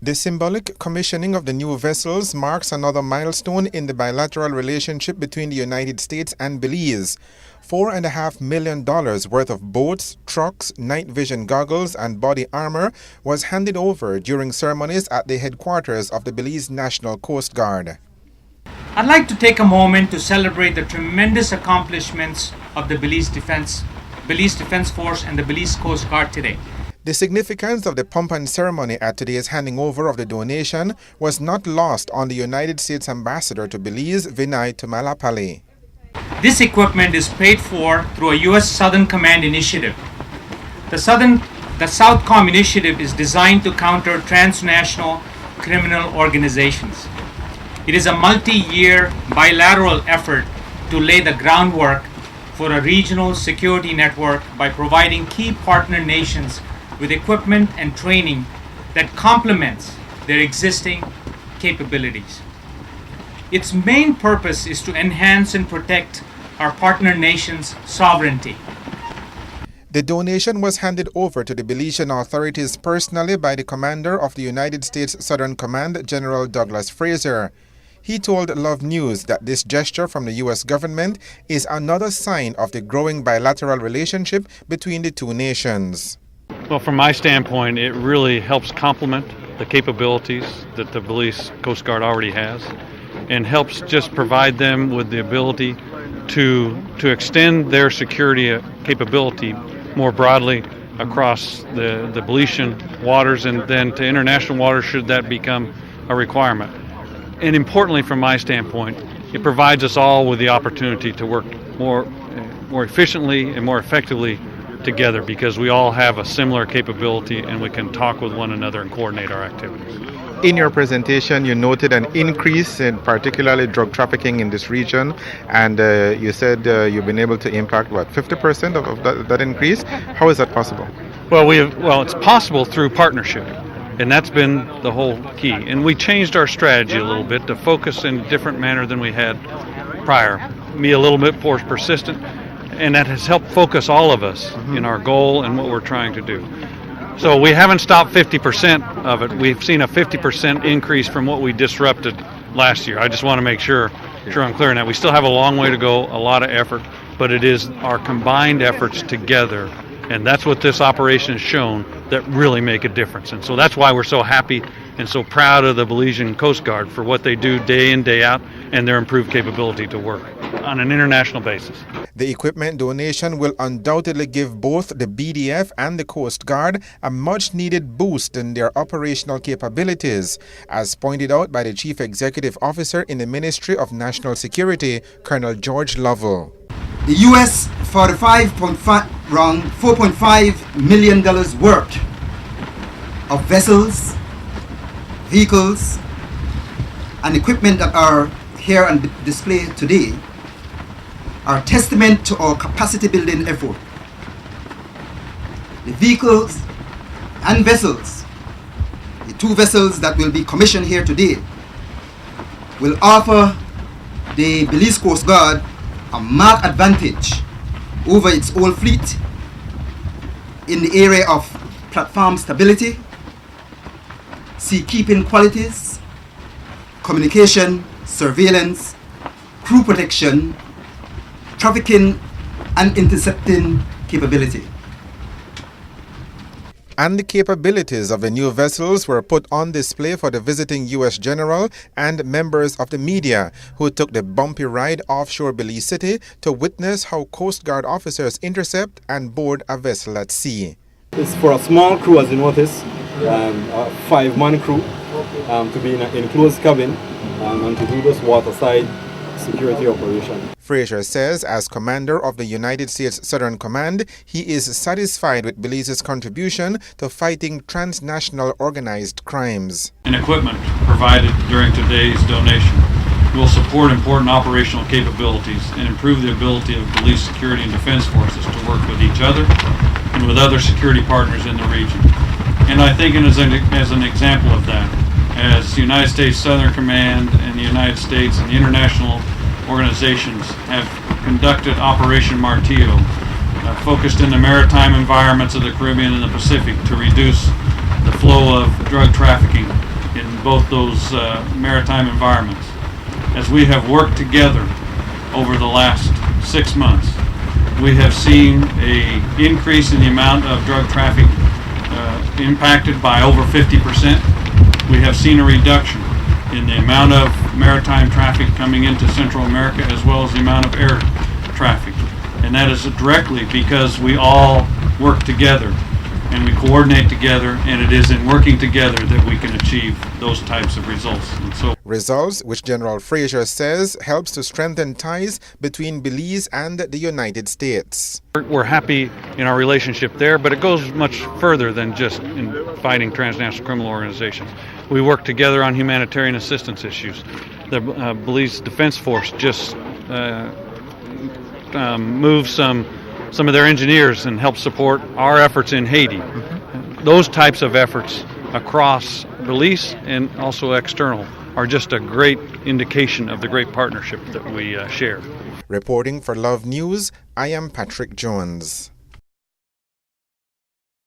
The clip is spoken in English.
The symbolic commissioning of the new vessels marks another milestone in the bilateral relationship between the United States and Belize. $4.5 million worth of boats, trucks, night vision goggles, and body armor was handed over during ceremonies at the headquarters of the Belize National Coast Guard. I'd like to take a moment to celebrate the tremendous accomplishments of the Belize Defense Force and the Belize Coast Guard today. The significance of the pomp and ceremony at today's handing over of the donation was not lost on the United States Ambassador to Belize, Vinay Tumalapalli. This equipment is paid for through a U.S. Southern Command initiative. The Southcom initiative is designed to counter transnational criminal organizations. It is a multi-year bilateral effort to lay the groundwork for a regional security network by providing key partner nations with equipment and training that complements their existing capabilities. Its main purpose is to enhance and protect our partner nations' sovereignty. The donation was handed over to the Belizean authorities personally by the commander of the United States Southern Command, General Douglas Fraser. He told Love News that this gesture from the U.S. government is another sign of the growing bilateral relationship between the two nations. Well, from my standpoint, it really helps complement the capabilities that the Belize Coast Guard already has and helps just provide them with the ability to extend their security capability more broadly across the Belizean waters and then to international waters should that become a requirement. And importantly, from my standpoint, it provides us all with the opportunity to work more efficiently and more effectively together because we all have a similar capability and we can talk with one another and coordinate our activities. In your presentation, you noted an increase in particularly drug trafficking in this region, and you said you've been able to impact, 50% of that increase? How is that possible? Well, it's possible through partnership, and that's been the whole key. And we changed our strategy a little bit to focus in a different manner than we had prior, be a little bit more persistent, and that has helped focus all of us in our goal and what we're trying to do. So we haven't stopped 50% of it. We've seen a 50% increase from what we disrupted last year. I just want to make sure I'm clear on that. We still have a long way to go, a lot of effort, but it is our combined efforts together, and that's what this operation has shown, that really make a difference. And so that's why we're so happy and so proud of the Belizean Coast Guard for what they do day in, day out, and their improved capability to work on an international basis. The equipment donation will undoubtedly give both the BDF and the Coast Guard a much-needed boost in their operational capabilities, as pointed out by the Chief Executive Officer in the Ministry of National Security, Colonel George Lovell. The U.S. $4.5 million worth of vessels, vehicles, and equipment that are here on display today are testament to our capacity building effort. The vehicles and vessels, the two vessels that will be commissioned here today, will offer the Belize Coast Guard a marked advantage over its old fleet in the area of platform stability, seakeeping qualities, communication, surveillance, crew protection, trafficking and intercepting capability. And the capabilities of the new vessels were put on display for the visiting U.S. General and members of the media who took the bumpy ride offshore Belize City to witness how Coast Guard officers intercept and board a vessel at sea. It's for a small crew, as you notice, a 5-man crew, to be in an enclosed cabin and to do this waterside security operation. Fraser says, as commander of the United States Southern Command, he is satisfied with Belize's contribution to fighting transnational organized crimes. And equipment provided during today's donation will support important operational capabilities and improve the ability of Belize security and defense forces to work with each other and with other security partners in the region. And I think as an example of that, as the United States Southern Command and the United States and the international organizations have conducted Operation Martillo, focused in the maritime environments of the Caribbean and the Pacific to reduce the flow of drug trafficking in both those maritime environments. As we have worked together over the last 6 months, we have seen an increase in the amount of drug traffic impacted by over 50%. We have seen a reduction in the amount of maritime traffic coming into Central America, as well as the amount of air traffic. And that is directly because we all work together and we coordinate together, and it is in working together that we can achieve those types of results. And so, results which General Fraser says helps to strengthen ties between Belize and the United States. we're happy in our relationship there, but it goes much further than just in fighting transnational criminal organizations. We work together on humanitarian assistance issues. The Belize Defense Force just moved some of their engineers and helped support our efforts in Haiti. Those types of efforts across Belize and also external are just a great indication of the great partnership that we share. Reporting for Love News, I am Patrick Jones.